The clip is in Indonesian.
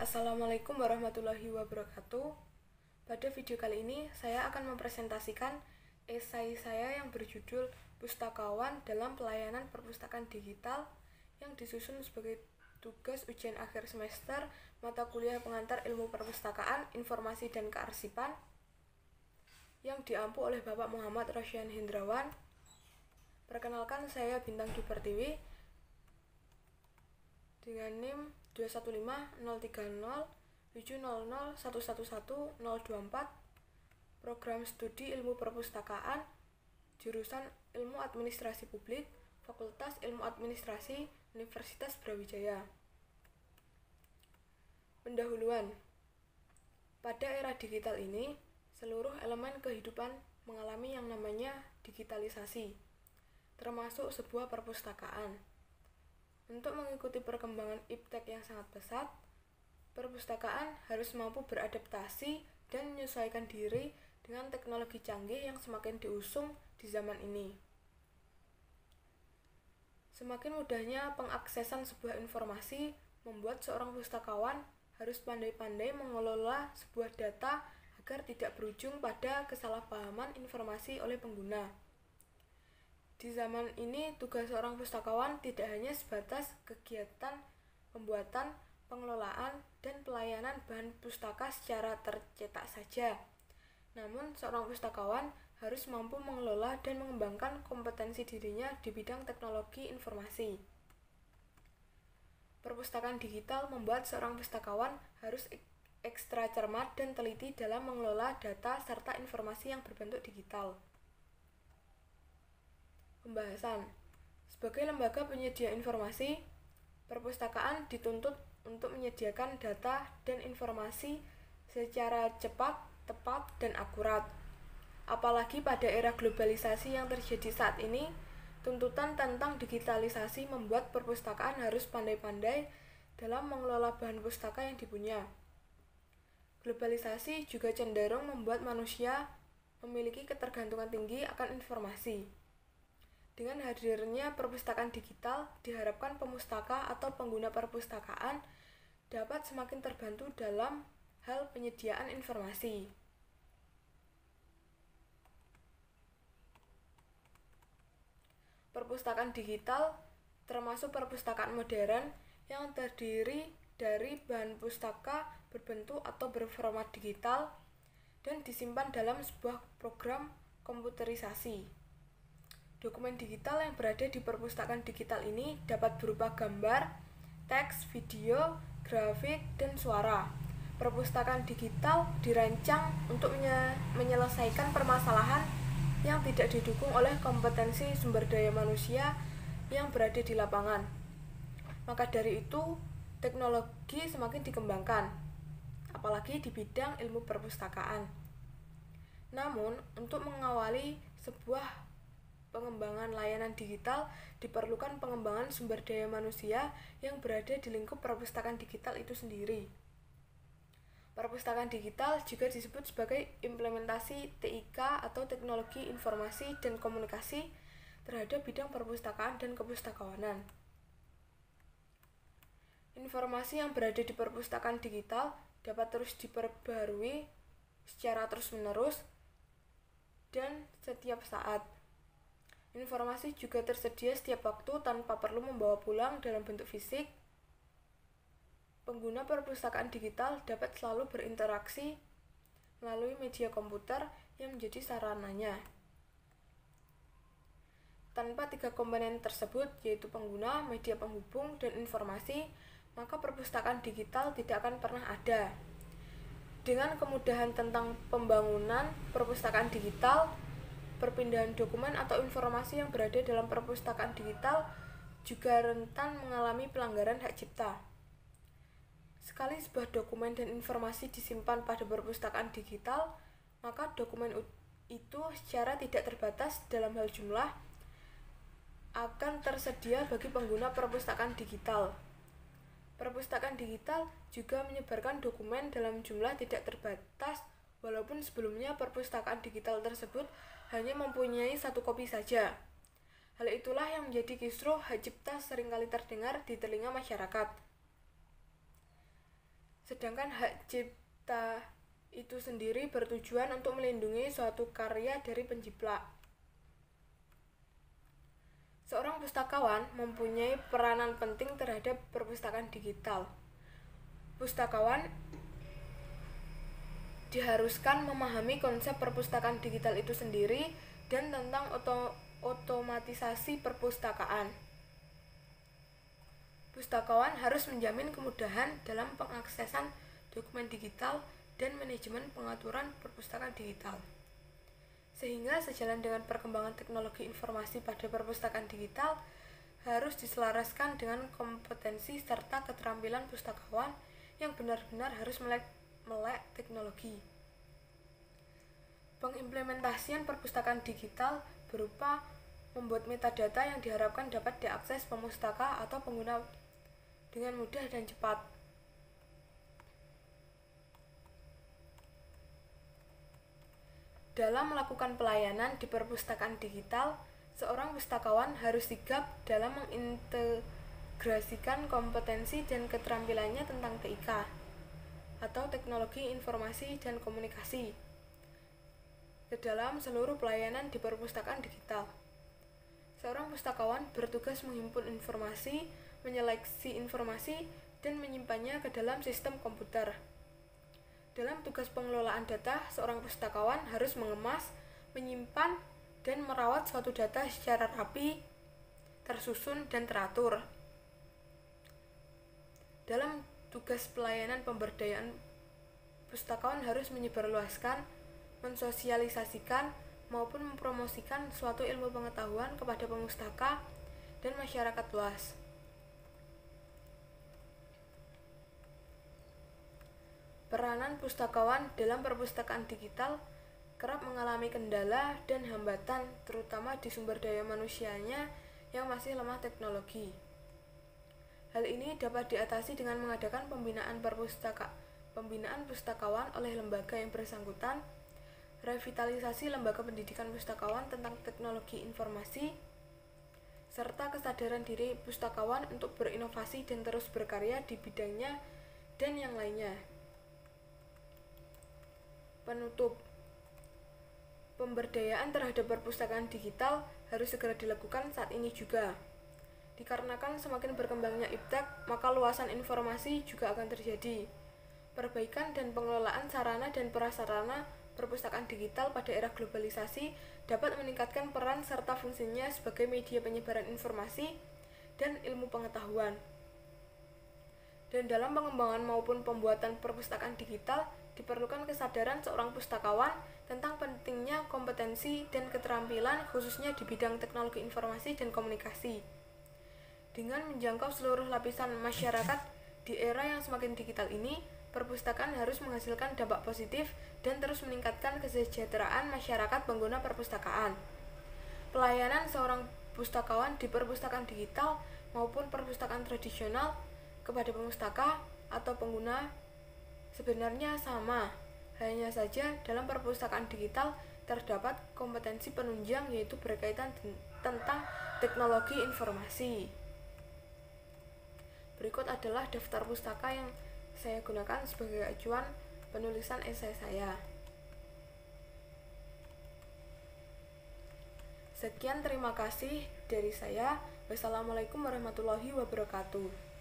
Assalamualaikum warahmatullahi wabarakatuh. Pada video kali ini, saya akan mempresentasikan esai saya yang berjudul Pustakawan dalam Pelayanan Perpustakaan Digital yang disusun sebagai tugas ujian akhir semester mata kuliah pengantar ilmu perpustakaan, informasi, dan kearsipan yang diampu oleh Bapak Muhammad Rosyan Hendrawan. Perkenalkan, saya Bintang Dupertiwi dengan NIM 215030700111024, program studi ilmu perpustakaan, jurusan ilmu administrasi publik, Fakultas Ilmu Administrasi, Universitas Brawijaya. Pendahuluan. Pada era digital ini, seluruh elemen kehidupan mengalami yang namanya digitalisasi, termasuk sebuah perpustakaan. Untuk mengikuti perkembangan iptek yang sangat pesat, perpustakaan harus mampu beradaptasi dan menyesuaikan diri dengan teknologi canggih yang semakin diusung di zaman ini. Semakin mudahnya pengaksesan sebuah informasi membuat seorang pustakawan harus pandai-pandai mengelola sebuah data agar tidak berujung pada kesalahpahaman informasi oleh pengguna. Di zaman ini, tugas seorang pustakawan tidak hanya sebatas kegiatan pembuatan, pengelolaan, dan pelayanan bahan pustaka secara tercetak saja. Namun, seorang pustakawan harus mampu mengelola dan mengembangkan kompetensi dirinya di bidang teknologi informasi. Perpustakaan digital membuat seorang pustakawan harus ekstra cermat dan teliti dalam mengelola data serta informasi yang berbentuk digital. Pembahasan. Sebagai lembaga penyedia informasi, perpustakaan dituntut untuk menyediakan data dan informasi secara cepat, tepat, dan akurat. Apalagi pada era globalisasi yang terjadi saat ini, tuntutan tentang digitalisasi membuat perpustakaan harus pandai-pandai dalam mengelola bahan pustaka yang dipunya. Globalisasi juga cenderung membuat manusia memiliki ketergantungan tinggi akan informasi. Dengan hadirnya perpustakaan digital, diharapkan pemustaka atau pengguna perpustakaan dapat semakin terbantu dalam hal penyediaan informasi. Perpustakaan digital termasuk perpustakaan modern yang terdiri dari bahan pustaka berbentuk atau berformat digital dan disimpan dalam sebuah program komputerisasi. Dokumen digital yang berada di perpustakaan digital ini dapat berupa gambar, teks, video, grafik, dan suara. Perpustakaan digital dirancang untuk menyelesaikan permasalahan yang tidak didukung oleh kompetensi sumber daya manusia yang berada di lapangan. Maka dari itu, teknologi semakin dikembangkan, apalagi di bidang ilmu perpustakaan. Namun, untuk mengawali sebuah pengembangan layanan digital, diperlukan pengembangan sumber daya manusia yang berada di lingkup perpustakaan digital itu sendiri. Perpustakaan digital juga disebut sebagai implementasi TIK atau teknologi informasi dan komunikasi terhadap bidang perpustakaan dan kepustakawanan. Informasi yang berada di perpustakaan digital dapat terus diperbarui secara terus-menerus dan setiap saat. Informasi juga tersedia setiap waktu tanpa perlu membawa pulang dalam bentuk fisik. Pengguna perpustakaan digital dapat selalu berinteraksi melalui media komputer yang menjadi sarananya. Tanpa tiga komponen tersebut, yaitu pengguna, media penghubung, dan informasi, maka perpustakaan digital tidak akan pernah ada. Dengan kemudahan tentang pembangunan perpustakaan digital, perpindahan dokumen atau informasi yang berada dalam perpustakaan digital juga rentan mengalami pelanggaran hak cipta. Sekali sebuah dokumen dan informasi disimpan pada perpustakaan digital, maka dokumen itu secara tidak terbatas dalam hal jumlah akan tersedia bagi pengguna perpustakaan digital. Perpustakaan digital juga menyebarkan dokumen dalam jumlah tidak terbatas, walaupun sebelumnya perpustakaan digital tersebut hanya mempunyai satu kopi saja. Hal itulah yang menjadi kisruh hak cipta seringkali terdengar di telinga masyarakat. Sedangkan hak cipta itu sendiri bertujuan untuk melindungi suatu karya dari penjiplak. Seorang pustakawan mempunyai peranan penting terhadap perpustakaan digital. Pustakawan diharuskan memahami konsep perpustakaan digital itu sendiri dan tentang otomatisasi perpustakaan. Pustakawan harus menjamin kemudahan dalam pengaksesan dokumen digital dan manajemen pengaturan perpustakaan digital. Sehingga sejalan dengan perkembangan teknologi informasi pada perpustakaan digital harus diselaraskan dengan kompetensi serta keterampilan pustakawan yang benar-benar harus melek teknologi. Pengimplementasian perpustakaan digital berupa membuat metadata yang diharapkan dapat diakses pemustaka atau pengguna dengan mudah dan cepat. Dalam melakukan pelayanan di perpustakaan digital, seorang pustakawan harus sigap dalam mengintegrasikan kompetensi dan keterampilannya tentang TIK atau Teknologi Informasi dan Komunikasi ke dalam seluruh pelayanan di perpustakaan digital. Seorang pustakawan bertugas menghimpun informasi, menyeleksi informasi, dan menyimpannya ke dalam sistem komputer. Dalam tugas pengelolaan data, seorang pustakawan harus mengemas, menyimpan, dan merawat suatu data secara rapi, tersusun, dan teratur. Dalam tugas pelayanan pemberdayaan, pustakawan harus menyebarluaskan, mensosialisasikan, maupun mempromosikan suatu ilmu pengetahuan kepada pemustaka dan masyarakat luas. Peranan pustakawan dalam perpustakaan digital kerap mengalami kendala dan hambatan, terutama di sumber daya manusianya yang masih lemah teknologi. Hal ini dapat diatasi dengan mengadakan pembinaan pustakawan oleh lembaga yang bersangkutan, revitalisasi lembaga pendidikan pustakawan tentang teknologi informasi, serta kesadaran diri pustakawan untuk berinovasi dan terus berkarya di bidangnya dan yang lainnya. Penutup, pemberdayaan terhadap perpustakaan digital harus segera dilakukan saat ini juga. Dikarenakan semakin berkembangnya iptek, maka luasan informasi juga akan terjadi. Perbaikan dan pengelolaan sarana dan prasarana perpustakaan digital pada era globalisasi dapat meningkatkan peran serta fungsinya sebagai media penyebaran informasi dan ilmu pengetahuan. Dan dalam pengembangan maupun pembuatan perpustakaan digital, diperlukan kesadaran seorang pustakawan tentang pentingnya kompetensi dan keterampilan khususnya di bidang teknologi informasi dan komunikasi. Dengan menjangkau seluruh lapisan masyarakat di era yang semakin digital ini, perpustakaan harus menghasilkan dampak positif dan terus meningkatkan kesejahteraan masyarakat pengguna perpustakaan. Pelayanan seorang pustakawan di perpustakaan digital maupun perpustakaan tradisional kepada pemustaka atau pengguna sebenarnya sama, hanya saja dalam perpustakaan digital terdapat kompetensi penunjang yaitu berkaitan tentang teknologi informasi. Berikut adalah daftar pustaka yang saya gunakan sebagai acuan penulisan esai saya. Sekian, terima kasih dari saya. Wassalamualaikum warahmatullahi wabarakatuh.